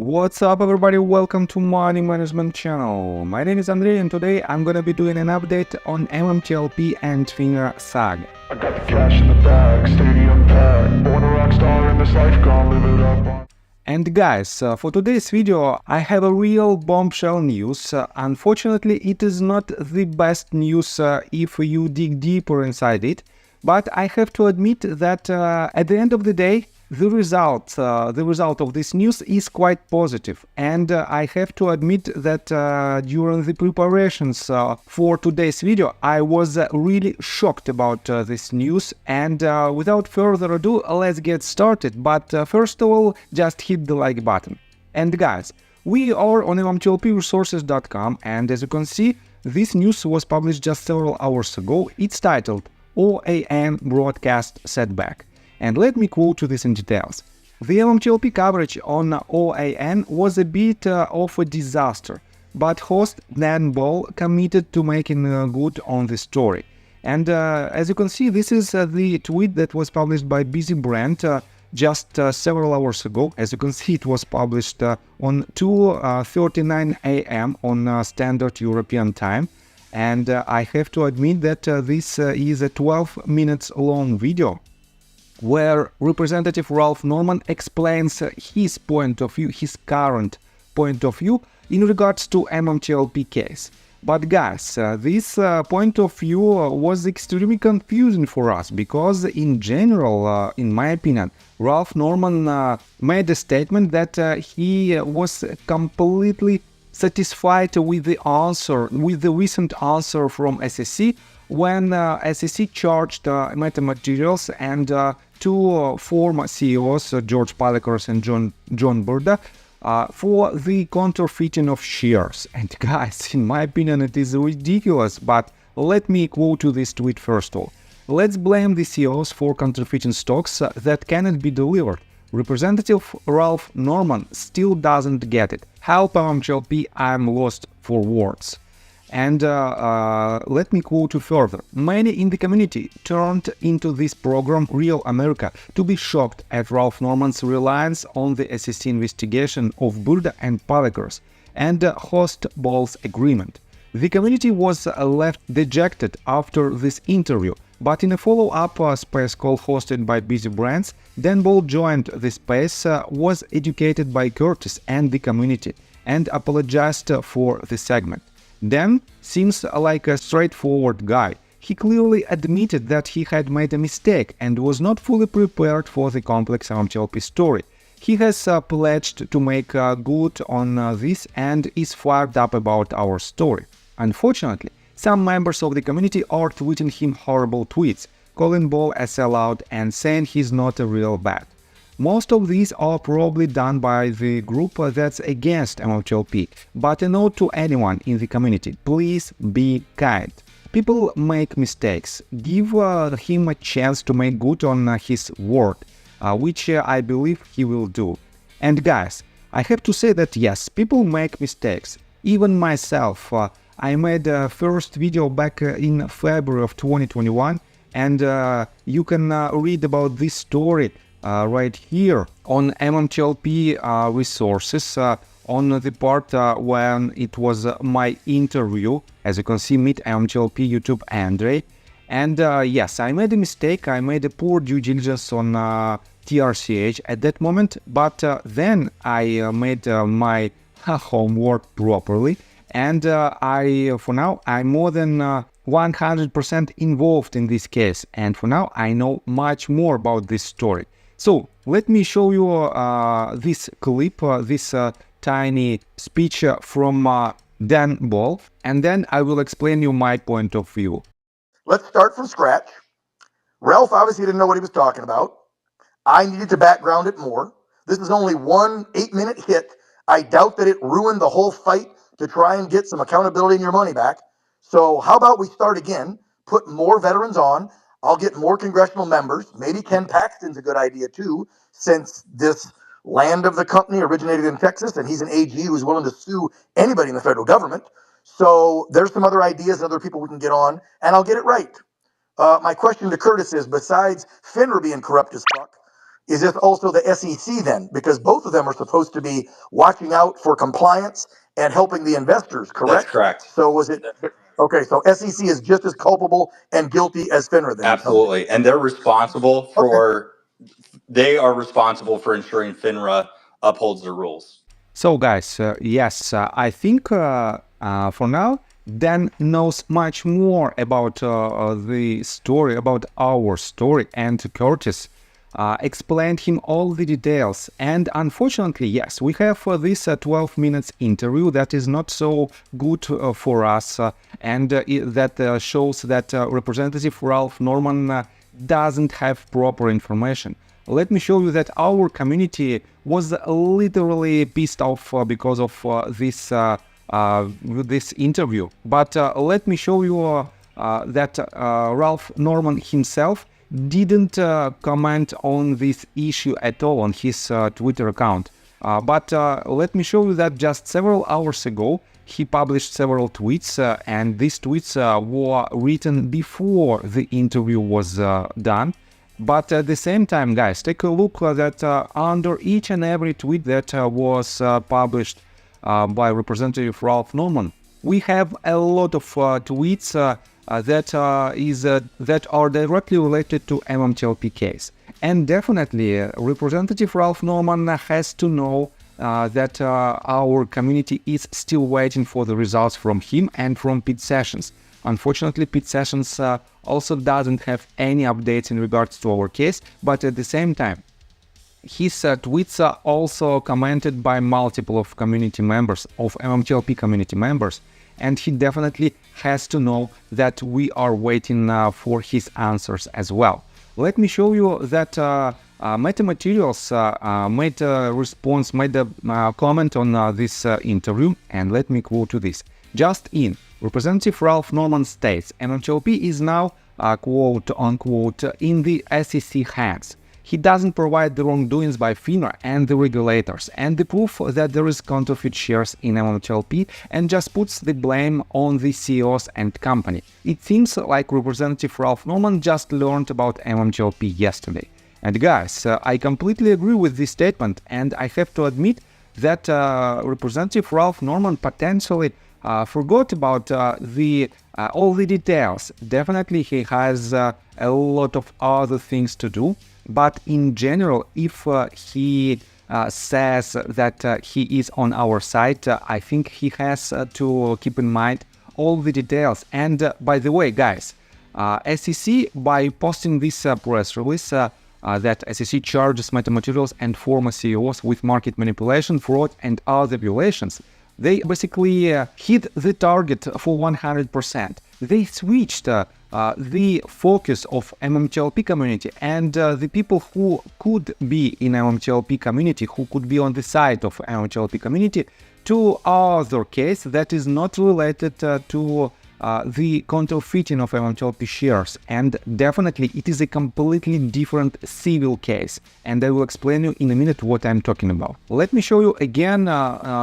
What's up everybody, welcome to Money Management channel. My name is Andrei and today I'm gonna be doing an update on MMTLP and Finger SAG. I got the cash in the bag, stadium packed, born a rock star in this life, gonna live it up. And guys, for today's video I have a real bombshell news. Unfortunately it is not the best news if you dig deeper inside it, but I have to admit that at the end of the day the result of this news is quite positive, and I have to admit that during the preparations for today's video I was really shocked about this news. And without further ado, let's get started. But first of all, just hit the like button. And guys, we are on MMTLPresources.com, and as you can see, this news was published just several hours ago. It's titled OAN Broadcast Setback. And let me quote you this in details. The MMTLP coverage on OAN was a bit of a disaster, but host Dan Ball committed to making good on the story. And as you can see, this is the tweet that was published by Busy Brand just several hours ago. As you can see, it was published on 2:39 a.m. on Standard European Time. And I have to admit that this is a 12 minutes long video, where Representative Ralph Norman explains his point of view, his current point of view in regards to MMTLP case. But guys, this point of view was extremely confusing for us, because in general, in my opinion, Ralph Norman made a statement that he was completely satisfied with the answer, with the recent answer from SEC, when SEC charged Metamaterials and two former CEOs, George Palekers and John Burda, for the counterfeiting of shares. And guys, in my opinion, it is ridiculous, but let me quote you this tweet first of all. Let's blame the CEOs for counterfeiting stocks that cannot be delivered. Representative Ralph Norman still doesn't get it. Help MMTLP, I'm lost for words. And let me quote you further. Many in the community turned into this program, Real America, to be shocked at Ralph Norman's reliance on the SEC investigation of Burda and Palekers and host Ball's agreement. The community was left dejected after this interview, but in a follow-up space call hosted by Busy Brands, Dan Ball joined the space, was educated by Curtis and the community, and apologized for the segment. Dan seems like a straightforward guy. He clearly admitted that he had made a mistake and was not fully prepared for the complex MMTLP story. He has pledged to make good on this and is fired up about our story. Unfortunately, some members of the community are tweeting him horrible tweets, calling Ball a sellout and saying he's not a real bat. Most of these are probably done by the group that's against MMTLP, but a note to anyone in the community: please be kind. People make mistakes. Give him a chance to make good on his word, which I believe he will do. And guys, I have to say that yes, people make mistakes. Even myself, I made a first video back in February of 2021, and you can read about this story right here on MMTLP resources, on the part when it was my interview. As you can see, meet MMTLP YouTube Andrei. And yes, I made a mistake. I made a poor due diligence on TRCH at that moment, but then I made my homework properly, and for now I'm more than 100% involved in this case, and for now I know much more about this story. So let me show you this clip, this tiny speech from Dan Ball, and then I will explain you my point of view. Let's start from scratch. Ralph obviously didn't know what he was talking about. I needed to background it more. This is only one 8-minute hit. I doubt that it ruined the whole fight to try and get some accountability in your money back. So how about we start again, put more veterans on. I'll get more congressional members. Maybe Ken Paxton's a good idea too, since this land of the company originated in Texas and he's an AG who's willing to sue anybody in the federal government. So there's some other ideas and other people we can get on, and I'll get it right. My question to Curtis is, besides FINRA being corrupt as fuck, Is this also the SEC then? Because both of them are supposed to be watching out for compliance and helping the investors, correct? That's correct. So was it, okay, so SEC is just as culpable and guilty as FINRA then? Absolutely. And they're responsible for, they are responsible for ensuring FINRA upholds the rules. So guys, yes, I think for now, Dan knows much more about the story, about our story, and Curtis explained him all the details. And unfortunately, yes, we have this 12 minutes interview that is not so good for us, and that shows that Representative Ralph Norman doesn't have proper information. Let me show you that our community was literally pissed off because of this interview. But let me show you that Ralph Norman himself didn't comment on this issue at all on his Twitter account. But let me show you that just several hours ago, he published several tweets, and these tweets were written before the interview was done. But at the same time, guys, take a look that under each and every tweet that was published by Representative Ralph Norman, we have a lot of tweets that are directly related to MMTLP case. And definitely, Representative Ralph Norman has to know that our community is still waiting for the results from him and from Pete Sessions. Unfortunately, Pete Sessions also doesn't have any updates in regards to our case, but at the same time, his tweets are also commented by multiple of community members, of MMTLP community members, and he definitely has to know that we are waiting for his answers as well. Let me show you that Metamaterials made a response, made a comment on this interview, and let me quote to this. Just in, Representative Ralph Norman states, MMTLP is now, quote-unquote, in the SEC hands. He doesn't provide the wrongdoings by FINRA and the regulators and the proof that there is counterfeit shares in MMTLP, and just puts the blame on the CEOs and company. It seems like Representative Ralph Norman just learned about MMTLP yesterday. And guys, I completely agree with this statement, and I have to admit that Representative Ralph Norman potentially forgot about all the details. Definitely he has a lot of other things to do, but in general, if he says that he is on our side, I think he has to keep in mind all the details. And by the way, guys, SEC, by posting this press release, that SEC charges Metamaterials and former CEOs with market manipulation, fraud, and other violations, they basically hit the target for 100%. They switched the focus of MMTLP community and the people who could be in MMTLP community, who could be on the side of MMTLP community, to other case that is not related to the counterfeiting of MMTLP shares. And definitely it is a completely different civil case, and I will explain you in a minute what I'm talking about. Let me show you again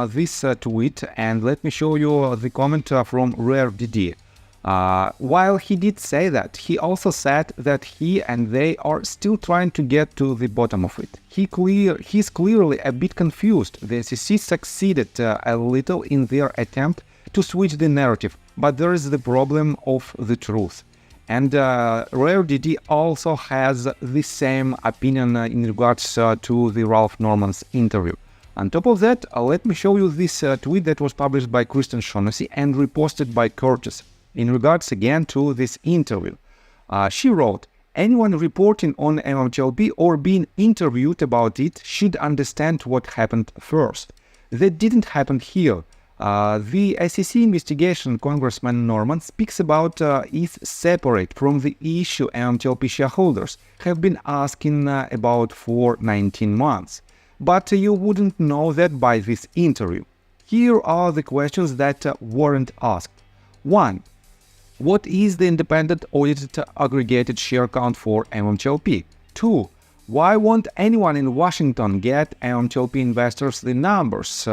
this tweet, and let me show you the comment from RareDD. While he did say that, he also said that he and they are still trying to get to the bottom of it. He's clearly a bit confused. The SEC succeeded a little in their attempt to switch the narrative, but there is the problem of the truth. And RareDD also has the same opinion in regards to the Ralph Norman's interview. On top of that, let me show you this tweet that was published by Kristen Shaughnessy and reposted by Curtis in regards again to this interview. She wrote, anyone reporting on MMTLP or being interviewed about it should understand what happened first. That didn't happen here. The SEC investigation Congressman Norman speaks about is separate from the issue MMTLP shareholders have been asking about for 19 months. But you wouldn't know that by this interview. Here are the questions that weren't asked. 1. What is the independent audited aggregated share count for MMTLP? 2. Why won't anyone in Washington get MMTLP investors the numbers?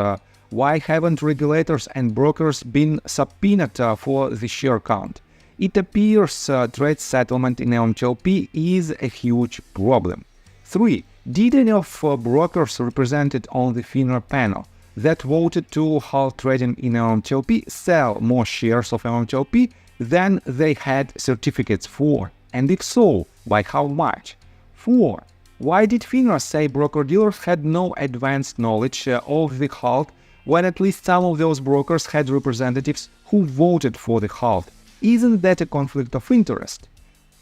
Why haven't regulators and brokers been subpoenaed for the share count? It appears trade settlement in MMTLP is a huge problem. 3. Did any of brokers represented on the FINRA panel that voted to halt trading in MMTLP sell more shares of MMTLP than they had certificates for? And if so, by how much? 4. Why did FINRA say broker-dealers had no advanced knowledge of the halt when at least some of those brokers had representatives who voted for the halt? Isn't that a conflict of interest?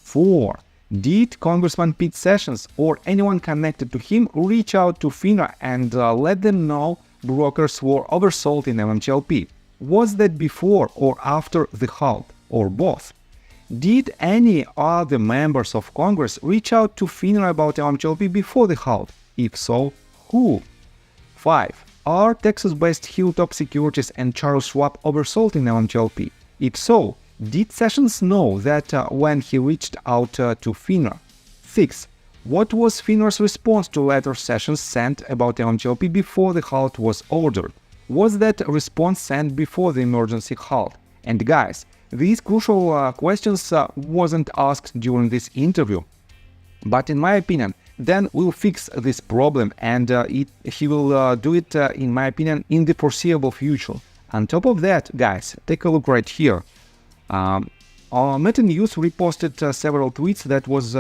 4. Did Congressman Pete Sessions or anyone connected to him reach out to FINRA and let them know brokers were oversold in MMTLP? Was that before or after the halt, or both? Did any other members of Congress reach out to FINRA about MMTLP before the halt? If so, who? 5. Are Texas-based Hilltop Securities and Charles Schwab oversold in MMTLP? If so, did Sessions know that when he reached out to FINRA? 6. What was FINRA's response to letter Sessions sent about MMTLP before the halt was ordered? Was that response sent before the emergency halt? And guys, these crucial questions wasn't asked during this interview. But in my opinion, Dan will fix this problem, and he will do it, in my opinion, in the foreseeable future. On top of that, guys, take a look right here. Meta News reposted several tweets that was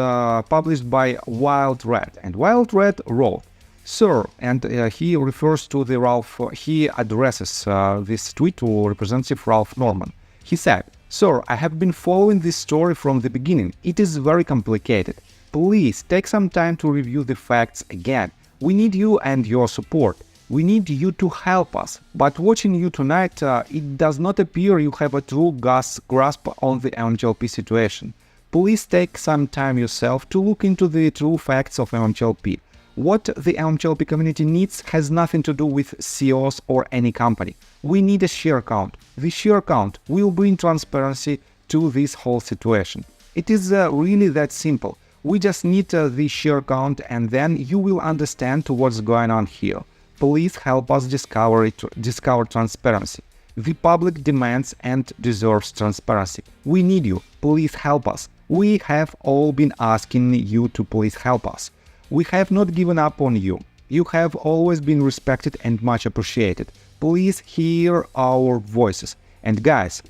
published by Wild Red, and Wild Red wrote, "Sir," and he refers to the Ralph, he addresses this tweet to Representative Ralph Norman. He said, "Sir, I have been following this story from the beginning. It is very complicated. Please take some time to review the facts again. We need you and your support. We need you to help us. But watching you tonight, it does not appear you have a true grasp on the MMTLP situation. Please take some time yourself to look into the true facts of MMTLP. What the MMTLP community needs has nothing to do with CEOs or any company. We need a share count. The share count will bring transparency to this whole situation. It is really that simple. We just need the share count, and then you will understand what's going on here. Please help us discover transparency. The public demands and deserves transparency. We need you. Please help us. We have all been asking you to please help us. We have not given up on you. You have always been respected and much appreciated. Please hear our voices." And guys,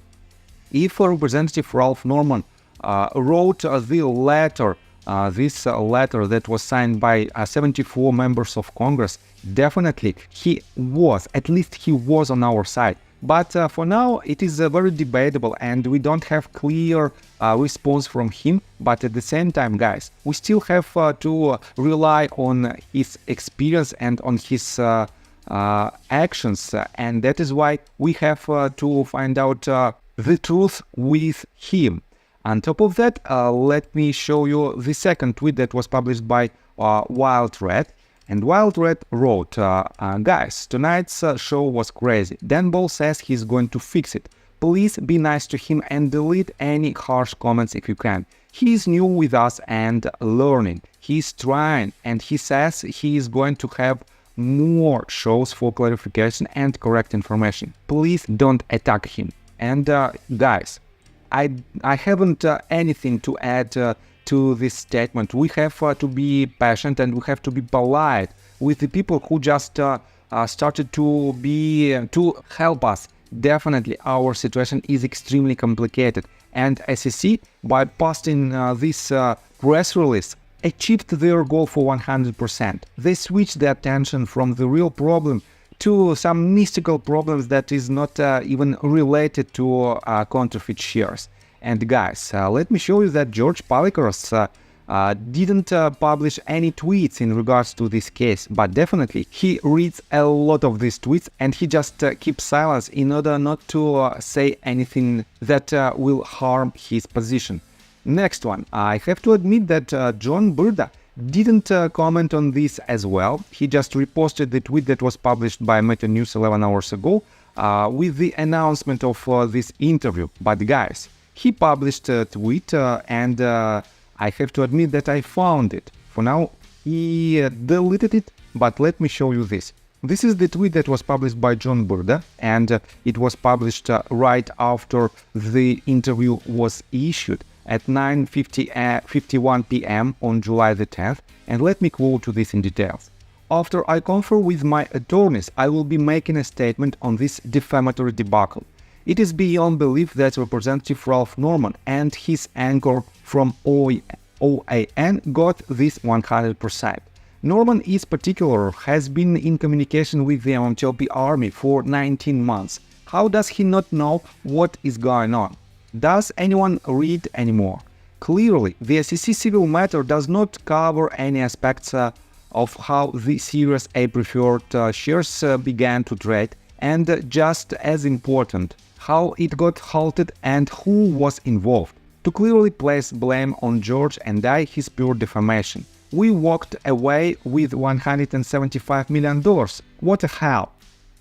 if Representative Ralph Norman wrote the letter, this letter that was signed by 74 members of Congress, definitely he was on our side. But for now, it is very debatable, and we don't have clear response from him. But at the same time, guys, we still have to rely on his experience and on his actions, and that is why we have to find out the truth with him. On top of that, let me show you the second tweet that was published by Wild Red. And Wild Red wrote, "Guys, tonight's show was crazy. Dan Ball says he's going to fix it. Please be nice to him and delete any harsh comments if you can. He is new with us and learning. He's trying, and he says he is going to have more shows for clarification and correct information. Please don't attack him." And guys, I haven't anything to add to this statement. We have to be patient, and we have to be polite with the people who just started to help us. Definitely, our situation is extremely complicated, and SEC, by posting this press release, achieved their goal for 100%. They switched the attention from the real problem to some mystical problems that is not even related to counterfeit shares. And guys, let me show you that George Palikaros didn't publish any tweets in regards to this case, but definitely he reads a lot of these tweets, and he just keeps silence in order not to say anything that will harm his position. Next one, I have to admit that John Burda didn't comment on this as well. He just reposted the tweet that was published by Meta News 11 hours ago with the announcement of this interview. But guys, he published a tweet and I have to admit that I found it. For now, he deleted it, but let me show you this. This is the tweet that was published by John Burda, and it was published right after the interview was issued. at 9:51 p.m. on July the 10th, and let me quote to this in details. After I confer with my attorneys, I will be making a statement on this defamatory debacle. It is beyond belief that Representative Ralph Norman and his anchor from OAN got this 100%. Norman is particular has been in communication with the MMTLP army for 19 months. How does he not know what is going on? Does anyone read anymore? Clearly, the SEC civil matter does not cover any aspects of how the Series A preferred shares began to trade, and just as important, how it got halted and who was involved. To clearly place blame on George and I is pure defamation. We walked away with $175 million. What a hell!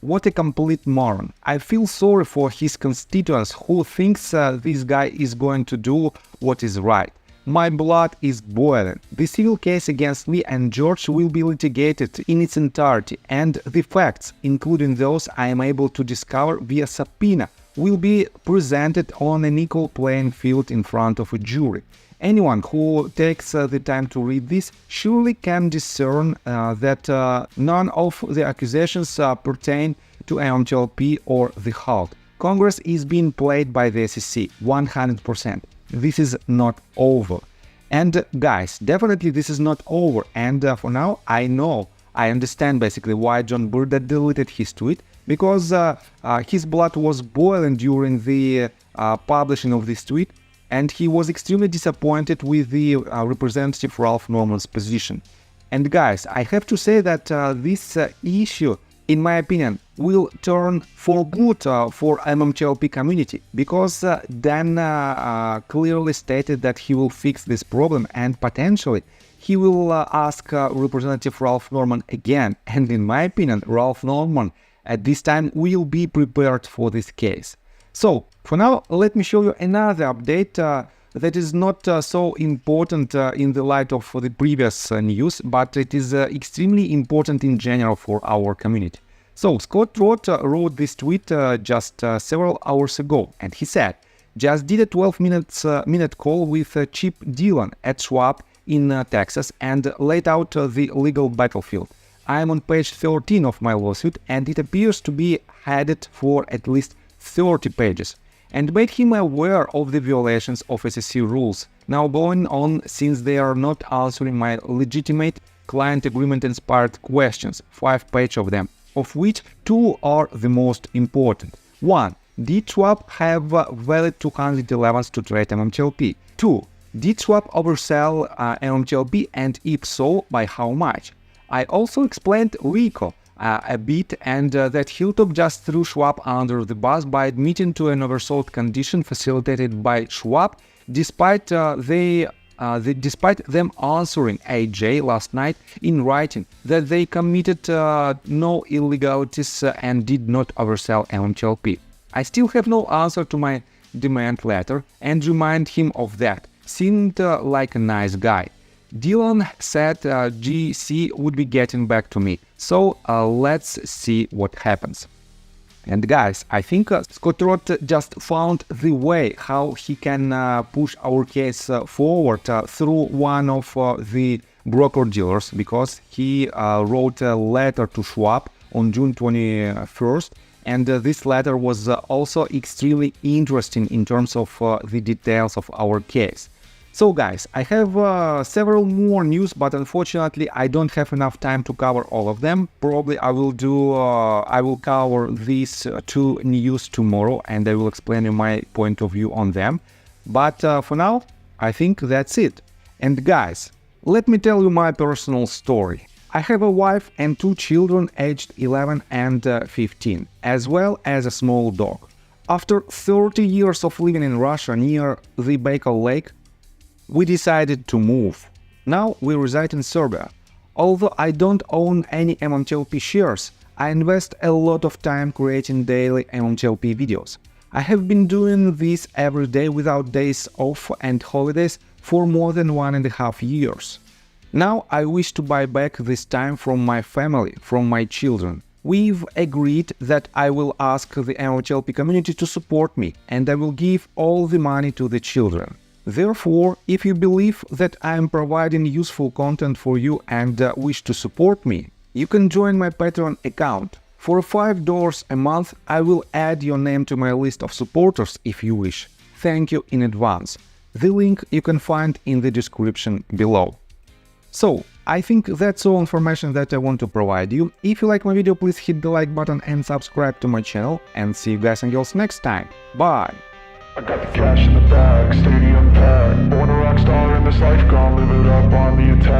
What a complete moron. I feel sorry for his constituents who thinks this guy is going to do what is right. My blood is boiling. The civil case against me and George will be litigated in its entirety, and the facts, including those I am able to discover via subpoena, will be presented on an equal playing field in front of a jury. Anyone who takes the time to read this surely can discern that none of the accusations pertain to MMTLP or the HALT. Congress is being played by the SEC 100%. This is not over. And guys, definitely this is not over. And for now, I understand basically why John Burdett deleted his tweet, because his blood was boiling during the publishing of this tweet, and he was extremely disappointed with the Representative Ralph Norman's position. And guys, I have to say that this issue, in my opinion, will turn for good for MMTLP community, because Dan clearly stated that he will fix this problem, and potentially he will ask Representative Ralph Norman again. And in my opinion, Ralph Norman at this time will be prepared for this case. So, for now, let me show you another update that is not so important in the light of the previous news, but it is extremely important in general for our community. So, Scott wrote this tweet just several hours ago, and he said, "Just did a 12-minute call with Chip Dillon at Schwab in Texas and laid out the legal battlefield. I am on page 13 of my lawsuit, and it appears to be headed for at least 30 pages, and made him aware of the violations of SEC rules now going on, since they are not answering my legitimate client agreement-inspired questions, 5 pages of them, of which 2 are the most important. 1. Did Schwab have valid 211s to trade MMTLP? 2. Did Schwab oversell MMTLP, and if so, by how much? I also explained RICO a bit, and that Hilltop just threw Schwab under the bus by admitting to an oversold condition facilitated by Schwab, despite despite them answering AJ last night in writing that they committed no illegalities and did not oversell MMTLP. I still have no answer to my demand letter and remind him of that. Seemed like a nice guy. Dillon said GC would be getting back to me, so let's see what happens." And guys, I think Scott Roth just found the way how he can push our case forward through one of the broker-dealers, because he wrote a letter to Schwab on June 21st, and this letter was also extremely interesting in terms of the details of our case. So guys, I have several more news, but unfortunately I don't have enough time to cover all of them. Probably I will cover these 2 news tomorrow, and I will explain you my point of view on them. But for now, I think that's it. And guys, let me tell you my personal story. I have a wife and 2 children aged 11 and 15, as well as a small dog. After 30 years of living in Russia near the Baikal Lake, we decided to move. Now we reside in Serbia. Although I don't own any MMTLP shares, I invest a lot of time creating daily MMTLP videos. I have been doing this every day without days off and holidays for more than 1.5 years. Now I wish to buy back this time from my family, from my children. We've agreed that I will ask the MMTLP community to support me, and I will give all the money to the children. Therefore, if you believe that I am providing useful content for you and wish to support me, you can join my Patreon account. For $5 a month, I will add your name to my list of supporters if you wish. Thank you in advance. The link you can find in the description below. So, I think that's all information that I want to provide you. If you like my video, please hit the like button and subscribe to my channel, and see you guys and girls next time. Bye! I got the cash in the bag, stadium packed. Born a rock star in this life, gone live it up on the attack.